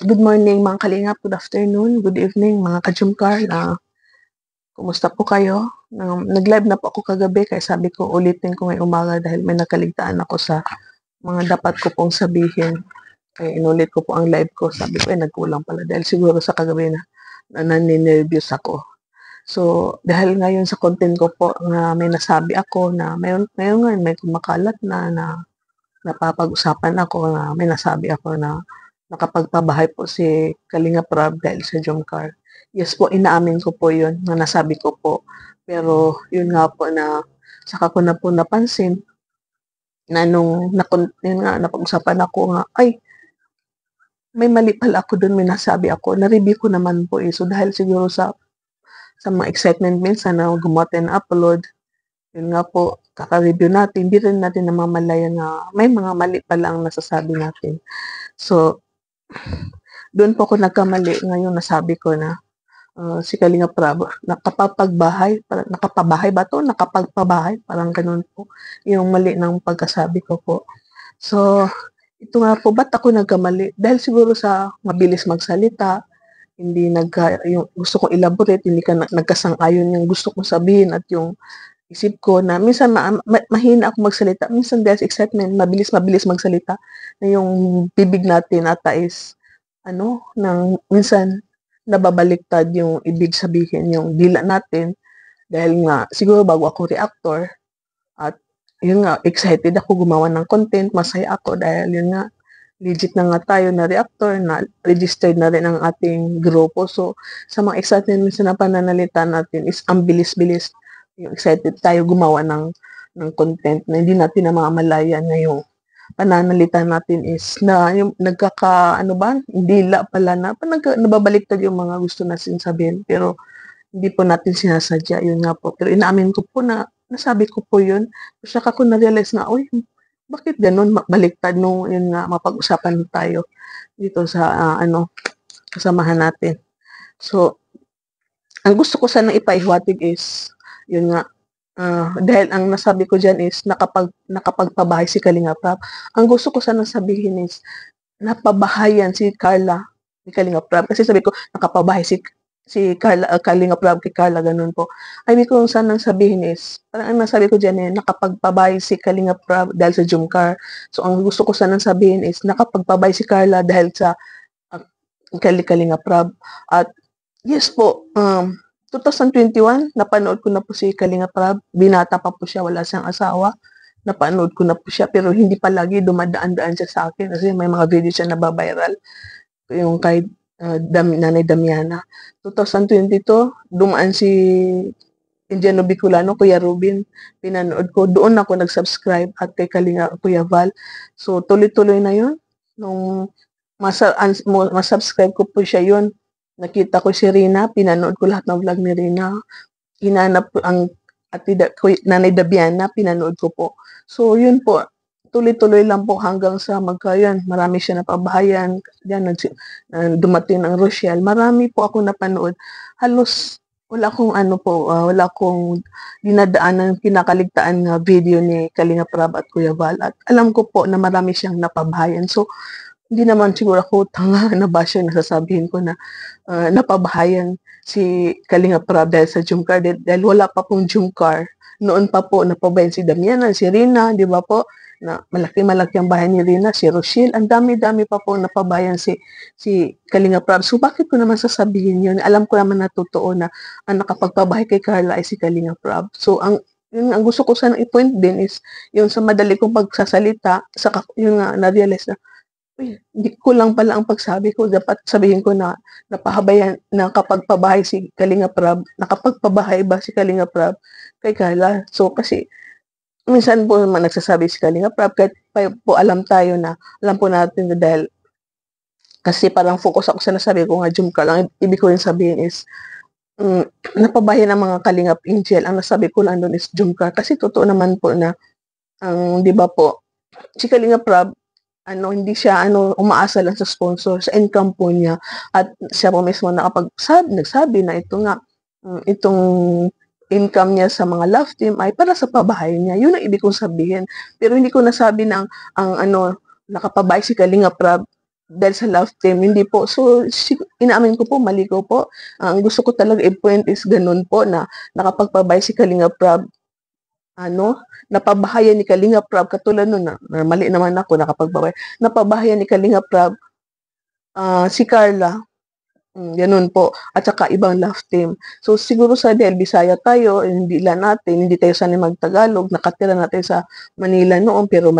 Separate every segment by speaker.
Speaker 1: Good morning mga kalingap, good afternoon, good evening mga ka-Jumkar. Kumusta po kayo? Nag-live na po ako kagabi kaya sabi ko ulitin ko ngayong umaga dahil may nakaligtaan ako sa mga dapat ko pong sabihin. Kaya inulit ko po ang live ko. Sabi ko nagkulang pala dahil siguro sa kagabi na naninervyos ako. So, dahil ngayon sa content ko po na may nasabi ako na ngayon may kumakalat na napapag-usapan ako na may nasabi ako na nakapagpabahay po si Kalinga Prab dahil sa Jomcar. Yes po, inaamin ko po yun na nasabi ko po. Pero yun nga po na saka ko na po napansin na yun nga, napag-usapan ako nga, ay, may mali pala ako doon, may nasabi ako. Na-review ko naman po eh. So dahil siguro sa mga excitement minsan na gumawa tayo ng upload, yun nga po, kaka-review natin, hindi rin natin namamalayan na may mga mali pala ang nasasabi natin. So, doon po ako nagkamali. Ngayon nasabi ko na si Kalinga Prab, nakapabahay ba to? Nakapagpabahay? Parang ganun po. Yung mali ng pagkasabi ko po. So, ito nga po, ba't ako nagkamali? Dahil siguro sa mabilis magsalita, hindi yung gusto kong elaborate, hindi ka nagkasang-ayon yung gusto kong sabihin at yung isip ko na minsan mahina ako magsalita. Minsan dahil sa excitement, mabilis magsalita na yung bibig natin ata is minsan nababaliktad yung ibig sabihin, yung dila natin dahil nga siguro bago ako reactor at yun nga, excited ako gumawa ng content, masaya ako dahil yun nga, legit na nga tayo na reactor, na registered na rin ang ating grupo. So, sa mga excitement minsan na pananalita natin is ang bilis-bilis. Yung excited tayo gumawa ng content na hindi natin namamalayan na yung pananalita natin is na yung dila pala nababaliktad yung mga gusto natin sabihin pero hindi po natin sinasadya, yun nga po. Pero inaamin ko po na nasabi ko po yun. Saka ko na-realize na, uy, bakit ganun baliktad nung yun nga mapag-usapan tayo dito sa kasamahan natin. So, ang gusto ko sanang ipaihiwatig is, yun nga, dahil ang nasabi ko dyan is nakapagpabahay si Kalinga Prab. Ang gusto ko sanang sabihin is napabahayan si Carla ni Kalinga Prab. Kasi sabi ko, nakapabahay si Carla, Kalinga Prab kay Carla, ganun po. Ay, ibig ko sanang sabihin is, parang ang nasabi ko dyan nakapagpabahay si Kalinga Prab dahil sa Jumcar. So, ang gusto ko sanang sabihin is, nakapagpabahay si Carla dahil sa Kalinga Prab. At, yes po, 2021, napanood ko na po si Kalinga Prab. Binata pa po siya, wala siyang asawa. Napanood ko na po siya, pero hindi palagi dumadaan-daan siya sa akin kasi may mga video siya nababiral. Yung kay Nanay Damiana. 2022, dumaan si Indiano Bicolano, Kuya Rubin. Pinanood ko. Doon ako nag-subscribe at kay Kalinga Kuya Val. So, tuloy-tuloy na yun. Nung masubscribe ko po siya yun. Nakita ko si Rina, pinanood ko lahat ng vlog ni Rina. Hinanap ko ang Nanay Dabiana, pinanood ko po. So, yun po, tuloy-tuloy lang po hanggang sa magkayan. Marami siya napabahayan. Yan, dumating ang Rochelle. Marami po ako napanood. Halos, wala akong dinadaanan kinakaligtaan na video ni Kalinga Prab at Kuya Val. At alam ko po na marami siyang napabahayan. So, hindi naman siguro ako tanga na basher na sasabihin ko na napabahayan si Kalinga Prab dahil sa Jumcar. Dahil wala pa pong Jumcar. Noon pa po napabayan si Damiana, si Rina, di ba po? Na malaki-malaki ang bahay ni Rina, si Rochelle, ang dami-dami pa po napabayan si Kalinga Prab. So bakit ko naman sasabihin yun? Alam ko naman na totoo na ang nakapagpabahay kay Carla ay si Kalinga Prab. So ang gusto ko sana i-point din is yung sa madali kong pagsasalita, yung na-realize na hindi kulang pala ang pagsabi ko. Dapat sabihin ko na napahabayan na kapag pabahay si Kalinga Prab, nakapagpabahay ba si Kalinga Prab kay Carla? So kasi minsan po naman nagsasabi si Kalinga Prab kahit po alam po natin na dahil kasi parang focus ako sa nasabi ko nga Jumcar lang. Ibig ko rin sabihin is napabahay ng mga Kalingap Angel. Ang nasabi ko lang doon is Jumcar kasi totoo naman po na di ba po si Kalinga Prab hindi siya umaasa lang sa sponsor, sa income po niya. At siya po mismo nagsabi na itong income niya sa mga love team ay para sa pabahay niya. Yun ang ibig kong sabihin. Pero hindi ko nasabi na ang nakapabahay si Kalinga Prab dahil sa love team, hindi po. So, inaamin ko po, mali ko po. Ang gusto ko talaga i-point is ganun po na nakapagpabay si Kalinga Prab, napabahayan ni Kalinga Prab, katulad nun, mali naman ako, nakapagpabay, napabahayan ni Kalinga Prab, si Carla, ganun po. At saka ibang love team. So, siguro sa dahil Bisaya tayo, hindi lang natin, hindi tayo sanay mag-Tagalog, nakatira natin sa Manila noon, pero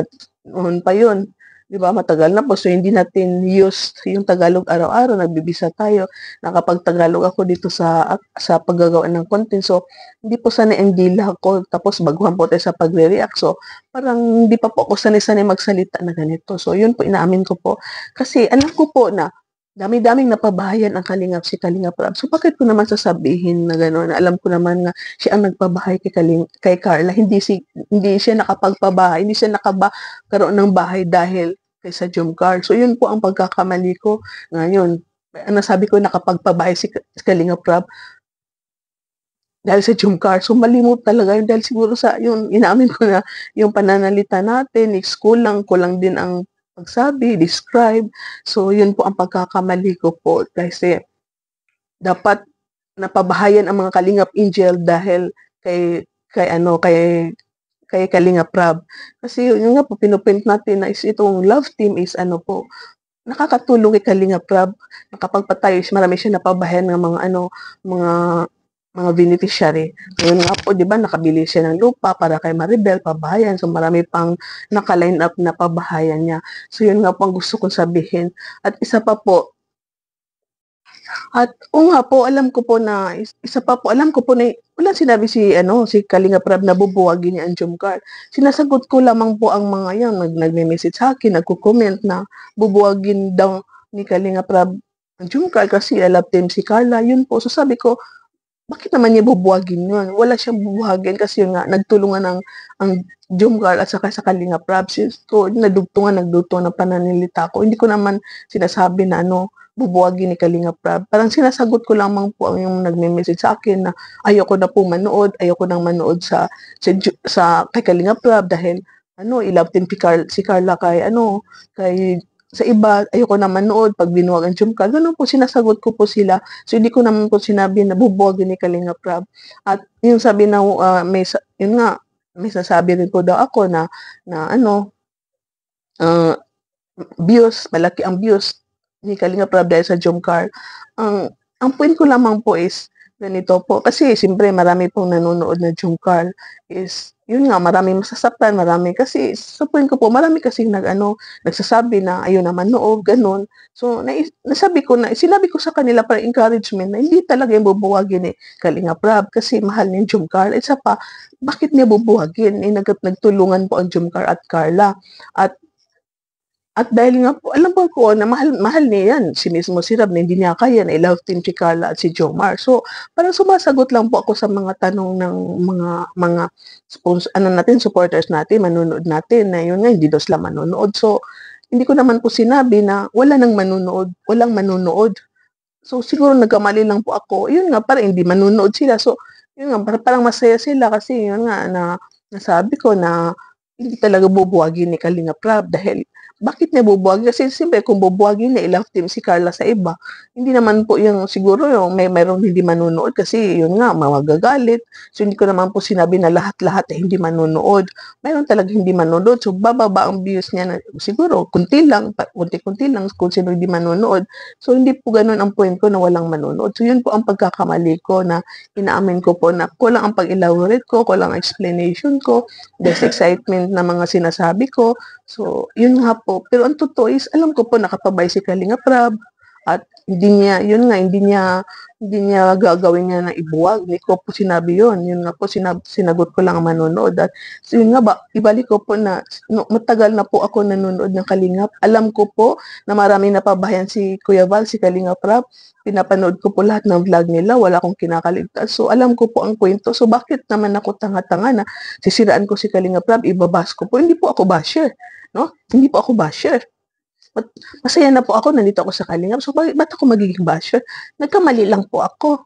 Speaker 1: noon pa yun. Di ba? Matagal na po. So, hindi natin used yung Tagalog araw-araw. Nagbibisa tayo. Nakapag-Tagalog ako dito sa paggagawa ng content. So, hindi po sanay ang dila ko. Tapos, baguhan po tayo sa pagre-react. So, parang hindi pa po ako sanay-sanay magsalita na ganito. So, yun po, inaamin ko po. Kasi, alam ko po na dami-daming napabahayan ang Kalingap si Kalinga Prab. So, bakit ko naman sasabihin na gano'n? Alam ko naman nga siya ang nagpabahay kay Carla. Hindi siya nakapagpabahay, hindi siya karoon ng bahay dahil kay sa Jomcar. So, yun po ang pagkakamali ko ngayon. Nasabi ko nakapagpabahay si Kalinga Prab dahil sa Jomcar. So, mali mo talaga yun dahil siguro sa yun, inaamin ko na yung pananalita natin, kulang din ang pagsabi, describe. So, yun po ang pagkakamali ko po kasi dapat napabahayan ang mga Kalingap Angel dahil kay Kalinga Prab. Kasi yun nga po, pinuprint natin na itong love team is nakakatulong kay Kalinga Prab. Nakapagpatayo, marami siya napabahayan ng mga beneficiary. Ngayon nga po, di ba, nakabili siya ng lupa para kay Maribel, pabahayan. So, marami pang naka-line up na pabahayan niya. So, yun nga po ang gusto kong sabihin. At isa pa po, nga po, alam ko po na, walang sinabi si Kalinga Prab na bubuwagin niya ang Jomcar. Sinasagot ko lamang po ang mga yan, nagme-message sa akin, nagko-comment na bubuwagin daw ni Kalinga Prab ang Jomcar kasi love team si Carla. Yun po, so sabi ko, bakit naman niya bubuwagin yun? Wala siyang bubuwagin kasi yun nga, nagtulungan ang Jomcar at saka sa Kalinga Prab. So, nagdugtungan ng pananalita ko. Hindi ko naman sinasabi na bubuwagin ni Kalinga Prab. Parang sinasagot ko lamang po ang yung nagme-message sa akin na ayoko na po manood, ayoko nang manood kay Kalinga Prab dahil i-love team si Carla kay sa iba, ayoko na manood pag binuwag ang Jomcar. Ganun po, sinasagot ko po sila. So, hindi ko naman po sinabi na bubuwagin ni Kalinga Prab. At yung sabi na, yun nga, may sasabi rin po daw ako na views, malaki ang views ni Kalinga Prab dahil sa Jomcar. Ang point ko lamang po is, ganito po, kasi siyempre marami pong nanonood na Jomcar is, yun nga, maraming masasaktan, kasi sa point ko po, marami kasi nagsasabi na ayaw naman noob, ganun. So, sinabi ko sa kanila para encouragement na hindi talaga yung bubuwagin ni Kalinga Prab kasi mahal ni Jomcar. Isa pa, bakit niya bubuwagin? Nagtulungan po ang Jomcar at Carla. At dahil nga po, alam po ko na mahal niya yan. Mismo si Rab na hindi niya kaya na i-love team si Carla at si Jomar. So, parang sumasagot lang po ako sa mga tanong ng mga supporters natin, manonood natin, na yun nga, hindi daw sila manonood. So, hindi ko naman po sinabi na walang manonood. So, siguro nagkamali lang po ako. Yun nga, parang hindi manonood sila. So, yun nga, parang masaya sila kasi yun nga, nasabi ko na hindi talaga bubuwagin ni Kalinga Prab dahil bakit niya bubuwagin? Kasi siyempre kung bubuwagin niya, i-love team si Carla sa iba. Hindi naman po yung siguro yung mayroong hindi manonood kasi yun nga, magagalit. So hindi ko naman po sinabi na lahat-lahat hindi manonood. Mayroon talaga hindi manonood. So bababa ang views niya na siguro kunti lang kung sino hindi manonood. So hindi po ganun ang point ko na walang manonood. So yun po ang pagkakamali ko na inaamin ko po na kulang ang pag-elaborate ko, kulang ang explanation ko, there's excitement na mga sinasabi ko. So, yun nga po. Pero ang totoo is, alam ko po nakapabay si Kalinga Prab at hindi niya gagawin niya na ibuwag. Hindi ko po sinabi yun. Yun nga po, sinagot ko lang ang manonood. At so, yun nga ba, ibalik ko po na matagal na po ako nanonood ng Kalingap. Alam ko po na marami napabayan si Kuya Val, si Kalinga Prab. Pinapanood ko po lahat ng vlog nila. Wala akong kinakaligtas. So, alam ko po ang kwento. So, bakit naman ako tanga-tanga na sisiraan ko si Kalinga Prab, ibabas ko po. Hindi po ako basher. No? Hindi po ako basher. Masaya na po ako, nandito ako sa Kalingap. So, ba't ako magiging basher? Nagkamali lang po ako.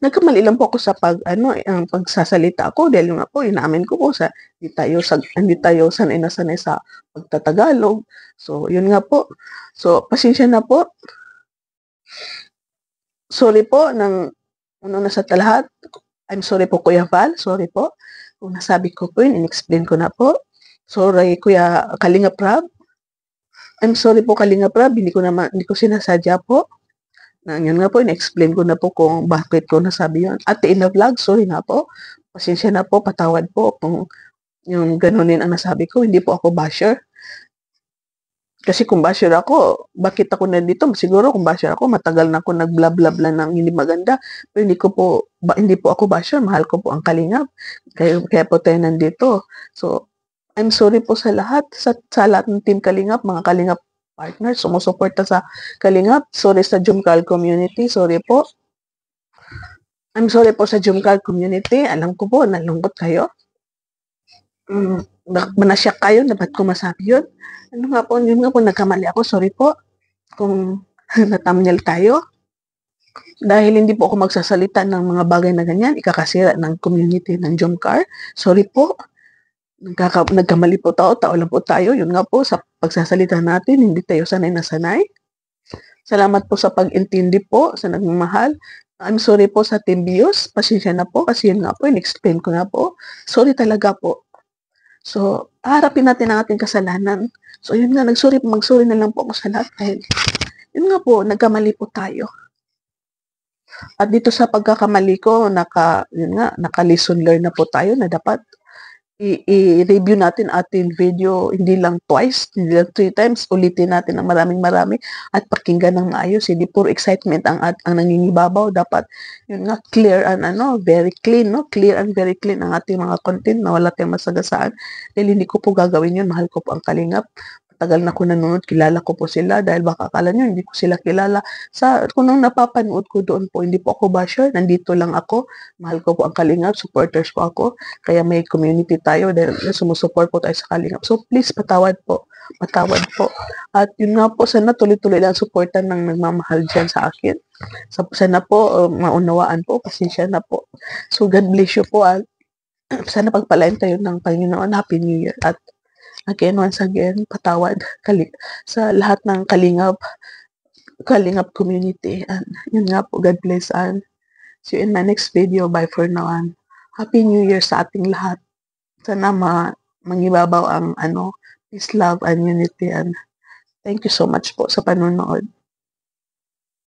Speaker 1: Nagkamali lang po ako sa ang pagsasalita ko dahil nga po inaamin ko po sa hindi tayo sanay na sanay sa pagtatagalog. So, yun nga po. So, pasensya na po. Sorry po una na sa lahat. I'm sorry po Kuya Val, sorry po. Kung nasabi ko po yun, in-explain ko na po. Sorry Kuya Kalingap Rab. I'm sorry po Kalingap Rab, hindi ko sinasadya po. Yun nga po, in-explain ko na po kung bakit ko nasabi yun. At in the vlog, sorry nga po. Pasensya na po, patawad po kung yung ganunin ang nasabi ko. Hindi po ako basher. Kasi kung basher ako, bakit ako nandito? Siguro kung basher ako, matagal na ako nag-blah-blah-blah ng hindi maganda. Pero hindi po ako basher. Mahal ko po ang Kalingap. Kaya po tayo nandito. So, I'm sorry po sa lahat, sa lahat ng Team Kalingap, mga Kalingap partners, sumusuporta sa Kalingap. Sorry sa Jumcal community, sorry po. I'm sorry po sa Jumcal community. Alam ko po, nalungkot kayo. Manasyak kayo na ba't ko masabi yun? Yun nga po, nagkamali ako. Sorry po kung natamnyal tayo. Dahil hindi po ako magsasalita ng mga bagay na ganyan, ikakasira ng community ng Jumcar. Sorry po. Nagkamali po tao lang po tayo. Yun nga po, sa pagsasalita natin, hindi tayo sanay na sanay. Salamat po sa pag-intindi po, sa nagmamahal. I'm sorry po sa Team Bios. Pasensya na po kasi yun nga po, in-explain ko na po. Sorry talaga po. So, harapin natin ang ating kasalanan. So, yun nga, mag-sorry na lang po ako sa lahat dahil yun nga po, nagkamali po tayo. At dito sa pagkakamali ko, naka-lesson learn na po tayo na dapat i-review natin ating video hindi lang twice, hindi lang 3 times, ulitin natin ng marami at pakinggan ng maayos. Hindi puro excitement ang nangingibabaw. Dapat yun nga, clear and very clean, no? Clear and very clean ang ating mga content na wala tayong masagasaan. Dahil hindi ko po gagawin yun. Mahal ko po ang Kalingap. Tagal na ko nanonood, kilala ko po sila dahil baka akala nyo hindi ko sila kilala. Kung nung napapanood ko doon po, hindi po ako basher, nandito lang ako. Mahal ko po ang Kalingap, supporters po ako. Kaya may community tayo dahil sumusuport po tayo sa Kalingap. So please, patawad po. At yun nga po, sana tuloy-tuloy lang supportan ng nagmamahal dyan sa akin. Sana po, maunawaan po, pasensya na po. So God bless you po. Sana pagpalain tayo ng Panginoon. Happy New Year. At again, once again, patawad sa lahat ng Kalingap community. And yun nga po, God bless. And see you in my next video. Bye for now. And Happy New Year sa ating lahat. Sana mangibabaw ang peace, love, and unity. And thank you so much po sa panonood.